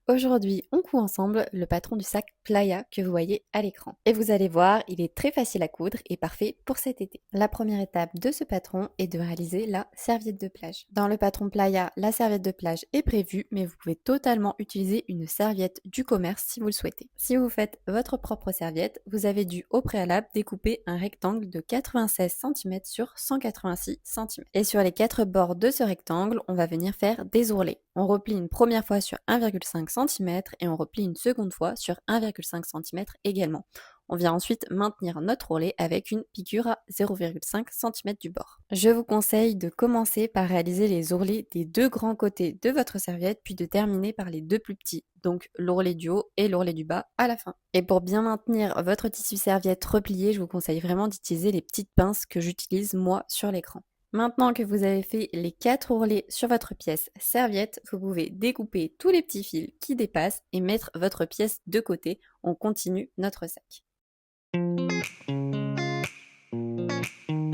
Aujourd'hui, on coud ensemble le patron du sac Playa que vous voyez à l'écran. Et vous allez voir, il est très facile à coudre et parfait pour cet été. La première étape de ce patron est de réaliser la serviette de plage. Dans le patron Playa, la serviette de plage est prévue, mais vous pouvez totalement utiliser une serviette du commerce si vous le souhaitez. Si vous faites votre propre serviette, vous avez dû au préalable découper un rectangle de 96 cm sur 186 cm. Et sur les 4 bords de ce rectangle, on va venir faire des ourlets. On replie une première fois sur 1,5 cm et on replie une seconde fois sur 1,5 cm également. On vient ensuite maintenir notre ourlet avec une piqûre à 0,5 cm du bord. Je vous conseille de commencer par réaliser les ourlets des deux grands côtés de votre serviette, puis de terminer par les deux plus petits, donc l'ourlet du haut et l'ourlet du bas à la fin. Et pour bien maintenir votre tissu serviette replié, je vous conseille vraiment d'utiliser les petites pinces que j'utilise moi sur l'écran. Maintenant que vous avez fait les 4 ourlets sur votre pièce serviette, vous pouvez découper tous les petits fils qui dépassent et mettre votre pièce de côté. On continue notre sac.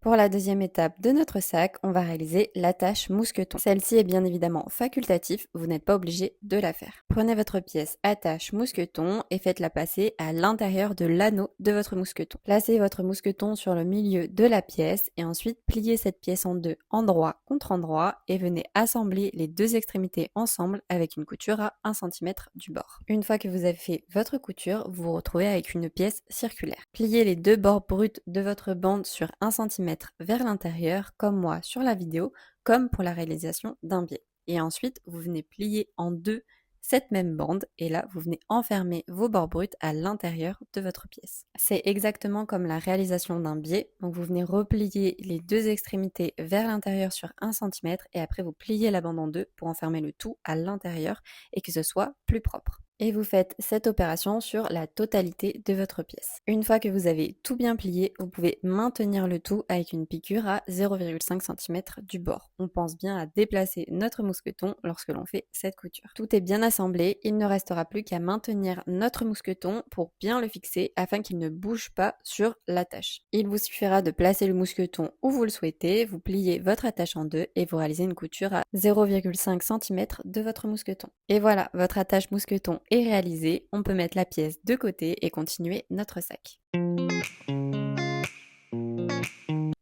Pour la deuxième étape de notre sac, on va réaliser l'attache mousqueton. Celle-ci est bien évidemment facultative, vous n'êtes pas obligé de la faire. Prenez votre pièce attache mousqueton et faites-la passer à l'intérieur de l'anneau de votre mousqueton. Placez votre mousqueton sur le milieu de la pièce et ensuite pliez cette pièce en deux, endroit contre endroit, et venez assembler les deux extrémités ensemble avec une couture à 1 cm du bord. Une fois que vous avez fait votre couture, vous vous retrouvez avec une pièce circulaire. Pliez les deux bords bruts de votre bande sur 1 cm vers l'intérieur, comme moi sur la vidéo, comme pour la réalisation d'un biais. Et ensuite, vous venez plier en deux cette même bande et là, vous venez enfermer vos bords bruts à l'intérieur de votre pièce. C'est exactement comme la réalisation d'un biais. Donc, vous venez replier les deux extrémités vers l'intérieur sur 1 cm et après, vous pliez la bande en deux pour enfermer le tout à l'intérieur et que ce soit plus propre. Et vous faites cette opération sur la totalité de votre pièce. Une fois que vous avez tout bien plié, vous pouvez maintenir le tout avec une piqûre à 0,5 cm du bord. On pense bien à déplacer notre mousqueton lorsque l'on fait cette couture. Tout est bien assemblé, il ne restera plus qu'à maintenir notre mousqueton pour bien le fixer afin qu'il ne bouge pas sur l'attache. Il vous suffira de placer le mousqueton où vous le souhaitez, vous pliez votre attache en deux et vous réalisez une couture à 0,5 cm de votre mousqueton. Et voilà, votre attache mousqueton est réalisée, on peut mettre la pièce de côté et continuer notre sac.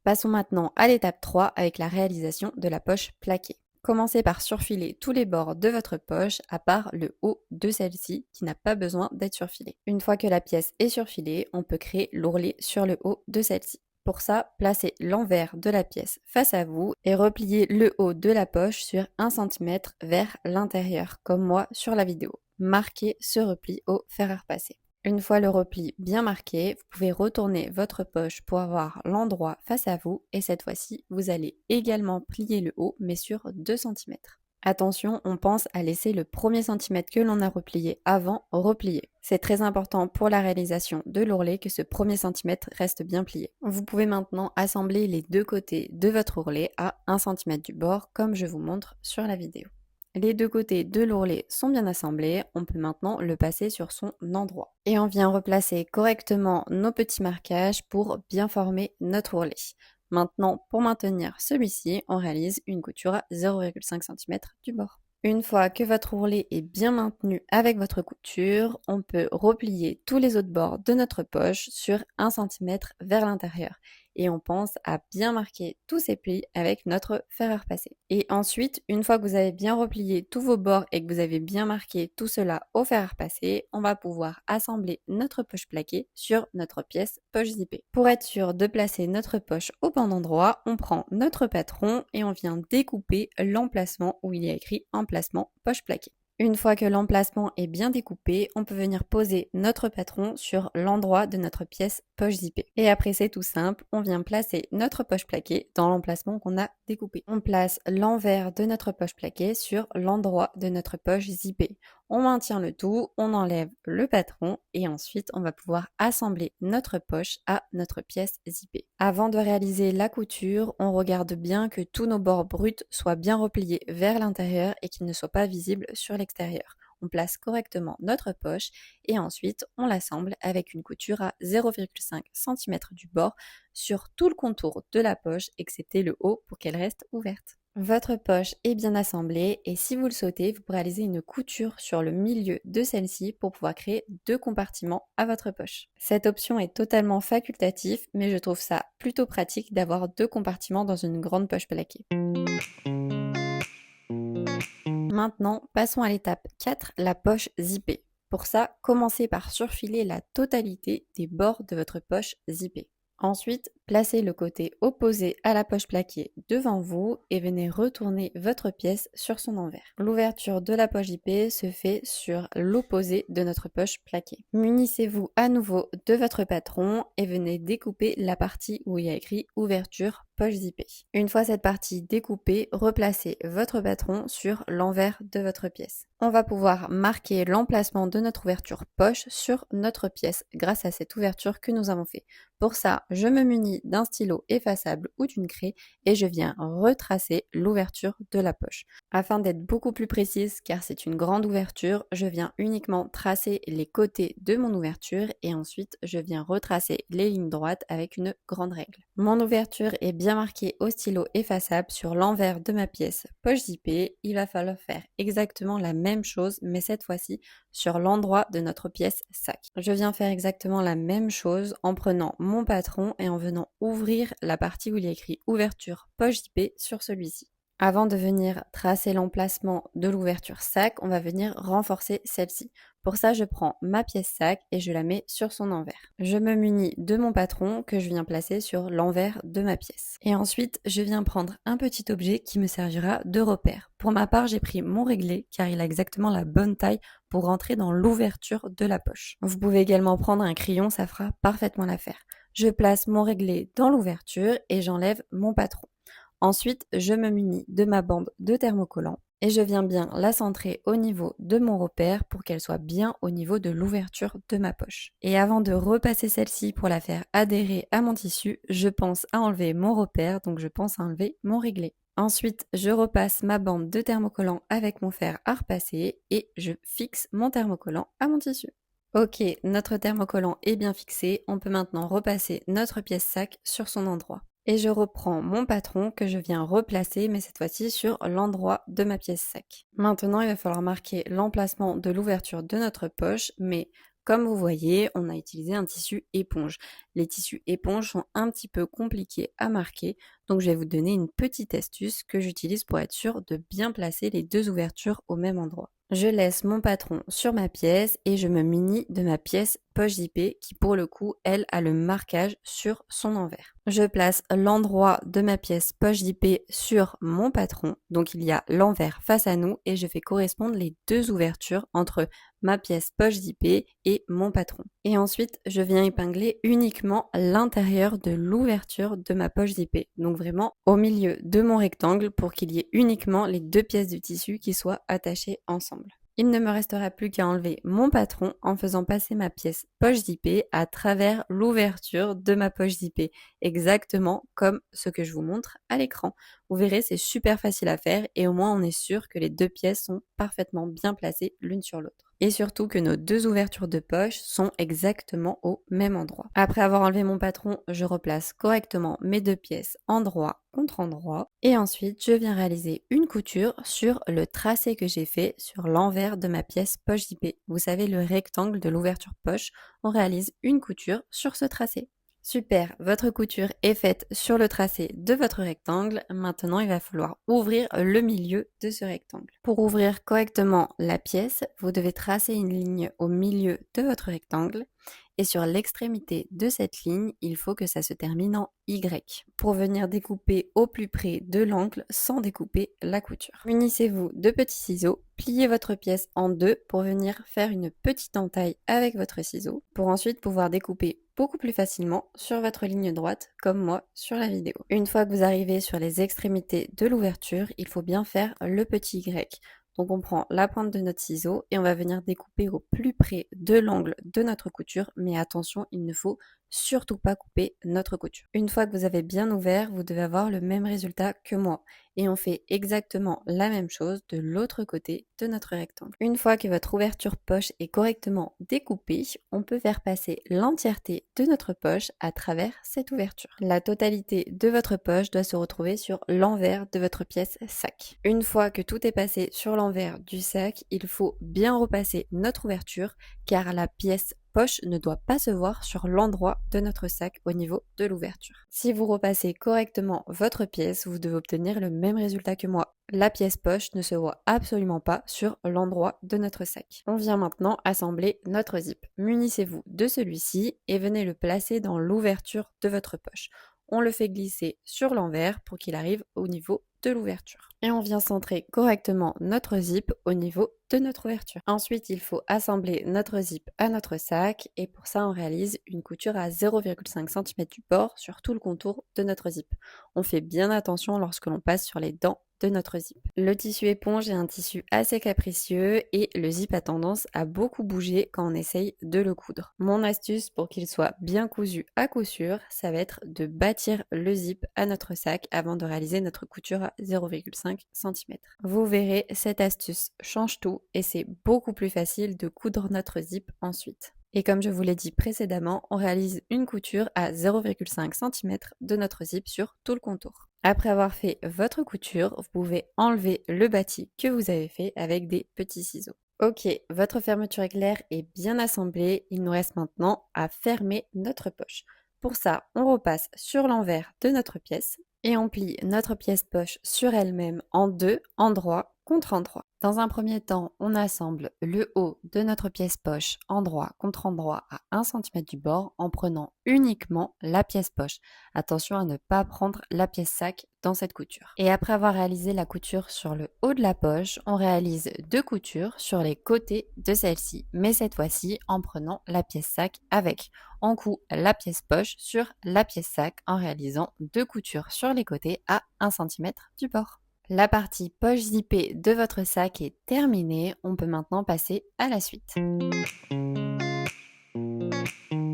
Passons maintenant à l'étape 3 avec la réalisation de la poche plaquée. Commencez par surfiler tous les bords de votre poche à part le haut de celle-ci qui n'a pas besoin d'être surfilé. Une fois que la pièce est surfilée, on peut créer l'ourlet sur le haut de celle-ci. Pour ça, placez l'envers de la pièce face à vous et repliez le haut de la poche sur 1 cm vers l'intérieur, comme moi sur la vidéo. Marquez ce repli au fer à repasser. Une fois le repli bien marqué, vous pouvez retourner votre poche pour avoir l'endroit face à vous et cette fois-ci, vous allez également plier le haut mais sur 2 cm. Attention, on pense à laisser le premier centimètre que l'on a replié avant replié. C'est très important pour la réalisation de l'ourlet que ce premier centimètre reste bien plié. Vous pouvez maintenant assembler les deux côtés de votre ourlet à 1 cm du bord comme je vous montre sur la vidéo. Les deux côtés de l'ourlet sont bien assemblés, on peut maintenant le passer sur son endroit. Et on vient replacer correctement nos petits marquages pour bien former notre ourlet. Maintenant, pour maintenir celui-ci, on réalise une couture à 0,5 cm du bord. Une fois que votre ourlet est bien maintenu avec votre couture, on peut replier tous les autres bords de notre poche sur 1 cm vers l'intérieur. Et on pense à bien marquer tous ces plis avec notre fer à repasser. Et ensuite, une fois que vous avez bien replié tous vos bords et que vous avez bien marqué tout cela au fer à repasser, on va pouvoir assembler notre poche plaquée sur notre pièce poche zippée. Pour être sûr de placer notre poche au bon endroit, on prend notre patron et on vient découper l'emplacement où il y a écrit emplacement poche plaquée. Une fois que l'emplacement est bien découpé, on peut venir poser notre patron sur l'endroit de notre pièce poche zippée. Et après c'est tout simple, on vient placer notre poche plaquée dans l'emplacement qu'on a découpé. On place l'envers de notre poche plaquée sur l'endroit de notre poche zippée. On maintient le tout, on enlève le patron et ensuite on va pouvoir assembler notre poche à notre pièce zippée. Avant de réaliser la couture, on regarde bien que tous nos bords bruts soient bien repliés vers l'intérieur et qu'ils ne soient pas visibles sur l'extérieur. On place correctement notre poche et ensuite on l'assemble avec une couture à 0,5 cm du bord sur tout le contour de la poche excepté le haut pour qu'elle reste ouverte. Votre poche est bien assemblée et si vous le souhaitez, vous pourrez réaliser une couture sur le milieu de celle-ci pour pouvoir créer deux compartiments à votre poche. Cette option est totalement facultative, mais je trouve ça plutôt pratique d'avoir deux compartiments dans une grande poche plaquée. Maintenant, passons à l'étape 4, la poche zippée. Pour ça, commencez par surfiler la totalité des bords de votre poche zippée. Ensuite, placez le côté opposé à la poche plaquée devant vous et venez retourner votre pièce sur son envers. L'ouverture de la poche zippée se fait sur l'opposé de notre poche plaquée. Munissez-vous à nouveau de votre patron et venez découper la partie où il y a écrit ouverture poche zippée. Une fois cette partie découpée, replacez votre patron sur l'envers de votre pièce. On va pouvoir marquer l'emplacement de notre ouverture poche sur notre pièce grâce à cette ouverture que nous avons fait. Pour ça, je me munis d'un stylo effaçable ou d'une craie et je viens retracer l'ouverture de la poche. Afin d'être beaucoup plus précise, car c'est une grande ouverture, je viens uniquement tracer les côtés de mon ouverture et ensuite je viens retracer les lignes droites avec une grande règle. Mon ouverture est bien marquée au stylo effaçable sur l'envers de ma pièce poche zippée. Il va falloir faire exactement la même chose, mais cette fois-ci sur l'endroit de notre pièce sac. Je viens faire exactement la même chose en prenant mon patron et en venant ouvrir la partie où il y a écrit ouverture poche zippée sur celui-ci. Avant de venir tracer l'emplacement de l'ouverture sac, on va venir renforcer celle-ci. Pour ça, je prends ma pièce sac et je la mets sur son envers. Je me munis de mon patron que je viens placer sur l'envers de ma pièce. Et ensuite, je viens prendre un petit objet qui me servira de repère. Pour ma part, j'ai pris mon réglé car il a exactement la bonne taille pour rentrer dans l'ouverture de la poche. Vous pouvez également prendre un crayon, ça fera parfaitement l'affaire. Je place mon réglé dans l'ouverture et j'enlève mon patron. Ensuite, je me munis de ma bande de thermocollant et je viens bien la centrer au niveau de mon repère pour qu'elle soit bien au niveau de l'ouverture de ma poche. Et avant de repasser celle-ci pour la faire adhérer à mon tissu, je pense à enlever mon repère, donc je pense à enlever mon réglé. Ensuite, je repasse ma bande de thermocollant avec mon fer à repasser et je fixe mon thermocollant à mon tissu. Ok, notre thermocollant est bien fixé, on peut maintenant repasser notre pièce sac sur son endroit. Et je reprends mon patron que je viens replacer, mais cette fois-ci sur l'endroit de ma pièce sac. Maintenant, il va falloir marquer l'emplacement de l'ouverture de notre poche, mais comme vous voyez, on a utilisé un tissu éponge. Les tissus éponges sont un petit peu compliqués à marquer, donc je vais vous donner une petite astuce que j'utilise pour être sûre de bien placer les deux ouvertures au même endroit. Je laisse mon patron sur ma pièce et je me munis de ma pièce poche zippée qui pour le coup, elle, a le marquage sur son envers. Je place l'endroit de ma pièce poche zippée sur mon patron, donc il y a l'envers face à nous et je fais correspondre les deux ouvertures entre ma pièce poche zippée et mon patron. Et ensuite, je viens épingler uniquement l'intérieur de l'ouverture de ma poche zippée, donc vraiment au milieu de mon rectangle pour qu'il y ait uniquement les deux pièces de tissu qui soient attachées ensemble. Il ne me restera plus qu'à enlever mon patron en faisant passer ma pièce poche zippée à travers l'ouverture de ma poche zippée, exactement comme ce que je vous montre à l'écran. Vous verrez, c'est super facile à faire et au moins on est sûr que les deux pièces sont parfaitement bien placées l'une sur l'autre. Et surtout que nos deux ouvertures de poche sont exactement au même endroit. Après avoir enlevé mon patron, je replace correctement mes deux pièces endroit contre endroit et ensuite je viens réaliser une couture sur le tracé que j'ai fait sur l'envers de ma pièce poche zippée. Vous savez, le rectangle de l'ouverture poche, on réalise une couture sur ce tracé. Super, votre couture est faite sur le tracé de votre rectangle. Maintenant, il va falloir ouvrir le milieu de ce rectangle. Pour ouvrir correctement la pièce, vous devez tracer une ligne au milieu de votre rectangle et sur l'extrémité de cette ligne, il faut que ça se termine en Y pour venir découper au plus près de l'angle sans découper la couture. Munissez-vous de petits ciseaux, pliez votre pièce en deux pour venir faire une petite entaille avec votre ciseau pour ensuite pouvoir découper beaucoup plus facilement sur votre ligne droite comme moi sur la vidéo. Une fois que vous arrivez sur les extrémités de l'ouverture, il faut bien faire le petit Y. Donc on prend la pointe de notre ciseau et on va venir découper au plus près de l'angle de notre couture, mais attention, il ne faut surtout pas couper notre couture. Une fois que vous avez bien ouvert, vous devez avoir le même résultat que moi. Et on fait exactement la même chose de l'autre côté de notre rectangle. Une fois que votre ouverture poche est correctement découpée, on peut faire passer l'entièreté de notre poche à travers cette ouverture. La totalité de votre poche doit se retrouver sur l'envers de votre pièce sac. Une fois que tout est passé sur l'envers du sac, il faut bien repasser notre ouverture car la pièce poche ne doit pas se voir sur l'endroit de notre sac au niveau de l'ouverture. Si vous repassez correctement votre pièce, vous devez obtenir le même résultat que moi. La pièce poche ne se voit absolument pas sur l'endroit de notre sac. On vient maintenant assembler notre zip. Munissez-vous de celui-ci et venez le placer dans l'ouverture de votre poche. On le fait glisser sur l'envers pour qu'il arrive au niveau de l'ouverture. Et on vient centrer correctement notre zip au niveau de notre ouverture. Ensuite, il faut assembler notre zip à notre sac et pour ça, on réalise une couture à 0,5 cm du bord sur tout le contour de notre zip. On fait bien attention lorsque l'on passe sur les dents de notre zip. Le tissu éponge est un tissu assez capricieux et le zip a tendance à beaucoup bouger quand on essaye de le coudre. Mon astuce pour qu'il soit bien cousu à coup sûr, ça va être de bâtir le zip à notre sac avant de réaliser notre couture à 0,5 cm. Vous verrez, cette astuce change tout et c'est beaucoup plus facile de coudre notre zip ensuite. Et comme je vous l'ai dit précédemment, on réalise une couture à 0,5 cm de notre zip sur tout le contour. Après avoir fait votre couture, vous pouvez enlever le bâti que vous avez fait avec des petits ciseaux. Ok, votre fermeture éclair est bien assemblée, il nous reste maintenant à fermer notre poche. Pour ça, on repasse sur l'envers de notre pièce et on plie notre pièce poche sur elle-même en deux, endroit contre endroit. Dans un premier temps, on assemble le haut de notre pièce poche endroit contre endroit à 1 cm du bord en prenant uniquement la pièce poche. Attention à ne pas prendre la pièce sac dans cette couture. Et après avoir réalisé la couture sur le haut de la poche, on réalise deux coutures sur les côtés de celle-ci, mais cette fois-ci en prenant la pièce sac avec. On coud la pièce poche sur la pièce sac en réalisant deux coutures sur les côtés à 1 cm du bord. La partie poche zippée de votre sac est terminée, on peut maintenant passer à la suite.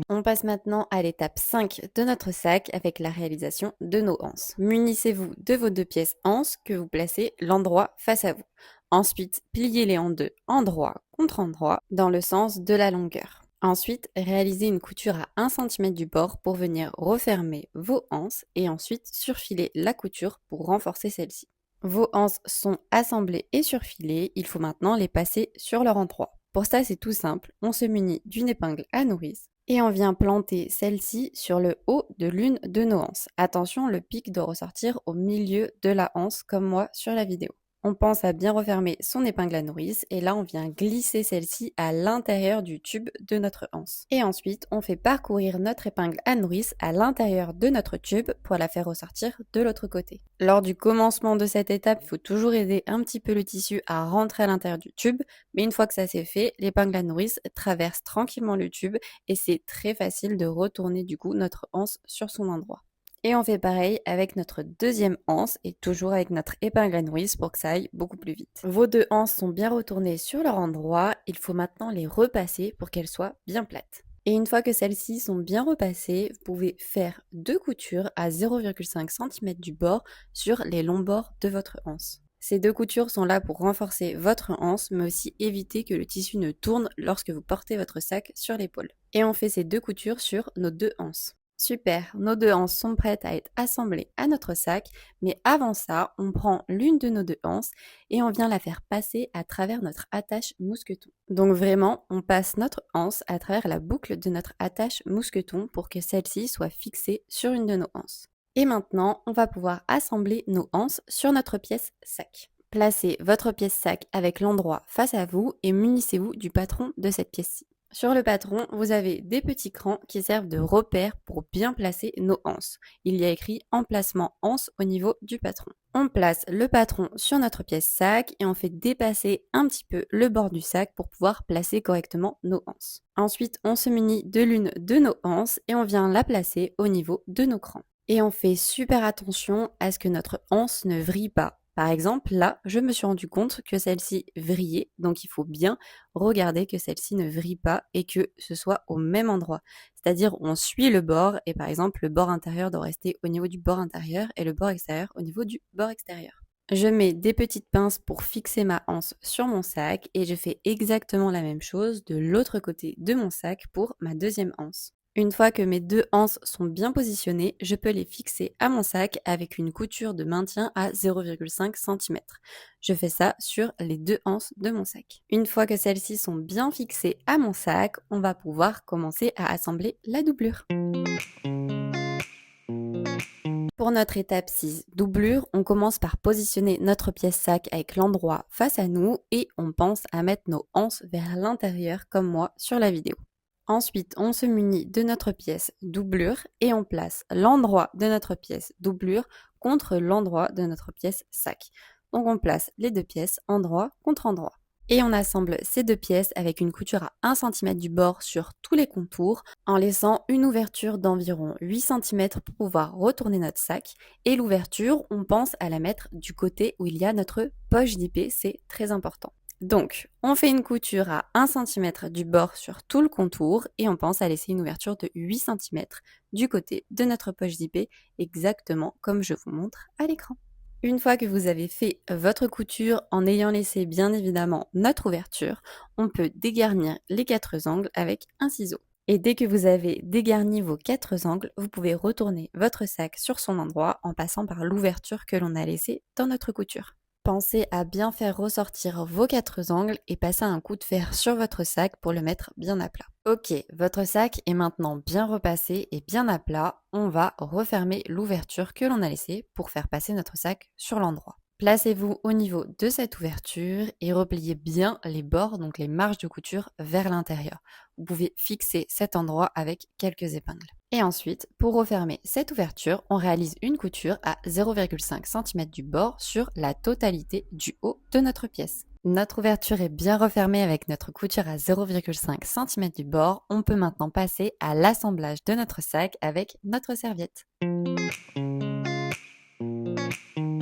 On passe maintenant à l'étape 5 de notre sac avec la réalisation de nos anses. Munissez-vous de vos deux pièces anses que vous placez l'endroit face à vous. Ensuite, pliez-les en deux, endroit contre endroit, dans le sens de la longueur. Ensuite, réalisez une couture à 1 cm du bord pour venir refermer vos anses et ensuite surfiler la couture pour renforcer celle-ci. Vos anses sont assemblées et surfilées, il faut maintenant les passer sur leur endroit. Pour ça, c'est tout simple, on se munit d'une épingle à nourrice et on vient planter celle-ci sur le haut de l'une de nos anses. Attention, le pic doit ressortir au milieu de la anse comme moi sur la vidéo. On pense à bien refermer son épingle à nourrice et là on vient glisser celle-ci à l'intérieur du tube de notre anse. Et ensuite on fait parcourir notre épingle à nourrice à l'intérieur de notre tube pour la faire ressortir de l'autre côté. Lors du commencement de cette étape, il faut toujours aider un petit peu le tissu à rentrer à l'intérieur du tube, mais une fois que ça c'est fait, l'épingle à nourrice traverse tranquillement le tube et c'est très facile de retourner du coup notre anse sur son endroit. Et on fait pareil avec notre deuxième anse et toujours avec notre épingle à nourrice pour que ça aille beaucoup plus vite. Vos deux anses sont bien retournées sur leur endroit, il faut maintenant les repasser pour qu'elles soient bien plates. Et une fois que celles-ci sont bien repassées, vous pouvez faire deux coutures à 0,5 cm du bord sur les longs bords de votre anse. Ces deux coutures sont là pour renforcer votre anse, mais aussi éviter que le tissu ne tourne lorsque vous portez votre sac sur l'épaule. Et on fait ces deux coutures sur nos deux anses. Super, nos deux anses sont prêtes à être assemblées à notre sac, mais avant ça, on prend l'une de nos deux anses et on vient la faire passer à travers notre attache mousqueton. Donc vraiment, on passe notre anse à travers la boucle de notre attache mousqueton pour que celle-ci soit fixée sur une de nos anses. Et maintenant, on va pouvoir assembler nos anses sur notre pièce sac. Placez votre pièce sac avec l'endroit face à vous et munissez-vous du patron de cette pièce-ci. Sur le patron, vous avez des petits crans qui servent de repères pour bien placer nos anses. Il y a écrit emplacement anse au niveau du patron. On place le patron sur notre pièce sac et on fait dépasser un petit peu le bord du sac pour pouvoir placer correctement nos anses. Ensuite, on se munit de l'une de nos anses et on vient la placer au niveau de nos crans. Et on fait super attention à ce que notre anse ne vrille pas. Par exemple, là, je me suis rendu compte que celle-ci vrillait, donc il faut bien regarder que celle-ci ne vrille pas et que ce soit au même endroit. C'est-à-dire on suit le bord et par exemple le bord intérieur doit rester au niveau du bord intérieur et le bord extérieur au niveau du bord extérieur. Je mets des petites pinces pour fixer ma anse sur mon sac et je fais exactement la même chose de l'autre côté de mon sac pour ma deuxième anse. Une fois que mes deux anses sont bien positionnées, je peux les fixer à mon sac avec une couture de maintien à 0,5 cm. Je fais ça sur les deux anses de mon sac. Une fois que celles-ci sont bien fixées à mon sac, on va pouvoir commencer à assembler la doublure. Pour notre étape 6, doublure, on commence par positionner notre pièce sac avec l'endroit face à nous et on pense à mettre nos anses vers l'intérieur comme moi sur la vidéo. Ensuite, on se munit de notre pièce doublure et on place l'endroit de notre pièce doublure contre l'endroit de notre pièce sac. Donc on place les deux pièces endroit contre endroit. Et on assemble ces deux pièces avec une couture à 1 cm du bord sur tous les contours en laissant une ouverture d'environ 8 cm pour pouvoir retourner notre sac. Et l'ouverture, on pense à la mettre du côté où il y a notre poche d'IP, c'est très important. Donc, on fait une couture à 1 cm du bord sur tout le contour et on pense à laisser une ouverture de 8 cm du côté de notre poche d'IP, exactement comme je vous montre à l'écran. Une fois que vous avez fait votre couture en ayant laissé bien évidemment notre ouverture, on peut dégarnir les 4 angles avec un ciseau. Et dès que vous avez dégarni vos 4 angles, vous pouvez retourner votre sac sur son endroit en passant par l'ouverture que l'on a laissée dans notre couture. Pensez à bien faire ressortir vos 4 angles et passer un coup de fer sur votre sac pour le mettre bien à plat. Ok, votre sac est maintenant bien repassé et bien à plat. On va refermer l'ouverture que l'on a laissée pour faire passer notre sac sur l'endroit. Placez-vous au niveau de cette ouverture et repliez bien les bords, donc les marges de couture, vers l'intérieur. Vous pouvez fixer cet endroit avec quelques épingles. Et ensuite, pour refermer cette ouverture, on réalise une couture à 0,5 cm du bord sur la totalité du haut de notre pièce. Notre ouverture est bien refermée avec notre couture à 0,5 cm du bord. On peut maintenant passer à l'assemblage de notre sac avec notre serviette.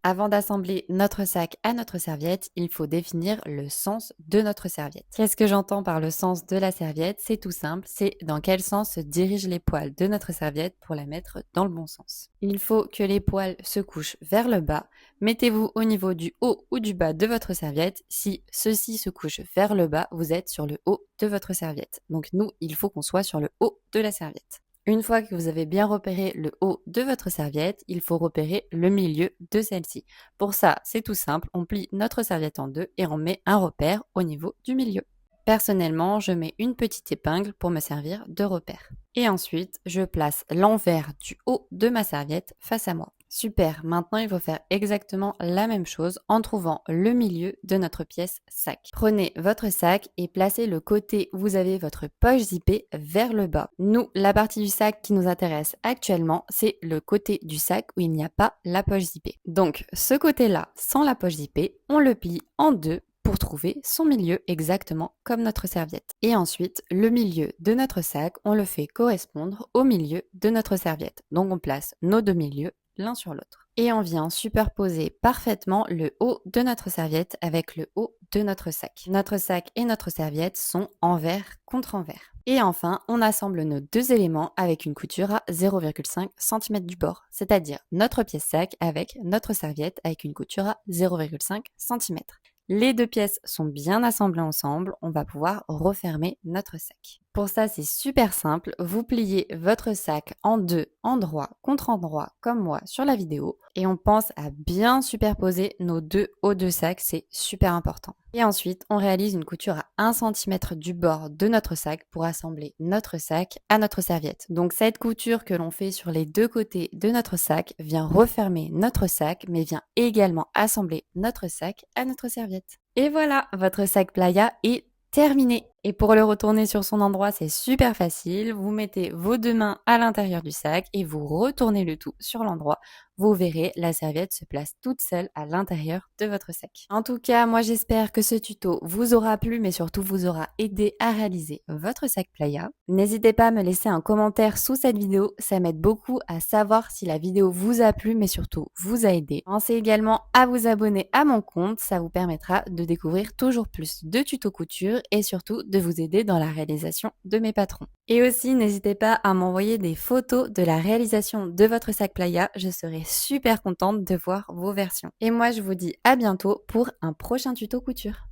Avant d'assembler notre sac à notre serviette, il faut définir le sens de notre serviette. Qu'est-ce que j'entends par le sens de la serviette? C'est tout simple, c'est dans quel sens se dirigent les poils de notre serviette pour la mettre dans le bon sens. Il faut que les poils se couchent vers le bas. Mettez-vous au niveau du haut ou du bas de votre serviette. Si ceux-ci se couchent vers le bas, vous êtes sur le haut de votre serviette. Donc nous, il faut qu'on soit sur le haut de la serviette. Une fois que vous avez bien repéré le haut de votre serviette, il faut repérer le milieu de celle-ci. Pour ça, c'est tout simple, on plie notre serviette en deux et on met un repère au niveau du milieu. Personnellement, je mets une petite épingle pour me servir de repère. Et ensuite, je place l'envers du haut de ma serviette face à moi. Super, maintenant il faut faire exactement la même chose en trouvant le milieu de notre pièce sac. Prenez votre sac et placez le côté où vous avez votre poche zippée vers le bas. Nous, la partie du sac qui nous intéresse actuellement, c'est le côté du sac où il n'y a pas la poche zippée. Donc, ce côté-là, sans la poche zippée, on le plie en deux pour trouver son milieu exactement comme notre serviette. Et ensuite, le milieu de notre sac, on le fait correspondre au milieu de notre serviette. Donc, on place nos deux milieux l'un sur l'autre. Et on vient superposer parfaitement le haut de notre serviette avec le haut de notre sac. Notre sac et notre serviette sont envers contre envers. Et enfin, on assemble nos deux éléments avec une couture à 0,5 cm du bord, c'est-à-dire notre pièce sac avec notre serviette avec une couture à 0,5 cm. Les deux pièces sont bien assemblées ensemble, on va pouvoir refermer notre sac. Pour ça, c'est super simple, vous pliez votre sac en deux, endroit contre endroit, comme moi sur la vidéo, et on pense à bien superposer nos deux hauts de sac, c'est super important. Et ensuite, on réalise une couture à 1 cm du bord de notre sac pour assembler notre sac à notre serviette. Donc cette couture que l'on fait sur les deux côtés de notre sac vient refermer notre sac, mais vient également assembler notre sac à notre serviette. Et voilà, votre sac playa est terminé. Et pour le retourner sur son endroit, c'est super facile. Vous mettez vos 2 mains à l'intérieur du sac et vous retournez le tout sur l'endroit. Vous verrez, la serviette se place toute seule à l'intérieur de votre sac. En tout cas, moi j'espère que ce tuto vous aura plu, mais surtout vous aura aidé à réaliser votre sac playa. N'hésitez pas à me laisser un commentaire sous cette vidéo, ça m'aide beaucoup à savoir si la vidéo vous a plu, mais surtout vous a aidé. Pensez également à vous abonner à mon compte, ça vous permettra de découvrir toujours plus de tutos couture et surtout de vous aider dans la réalisation de mes patrons. Et aussi, n'hésitez pas à m'envoyer des photos de la réalisation de votre sac playa, je serai super contente de voir vos versions. Et moi, je vous dis à bientôt pour un prochain tuto couture.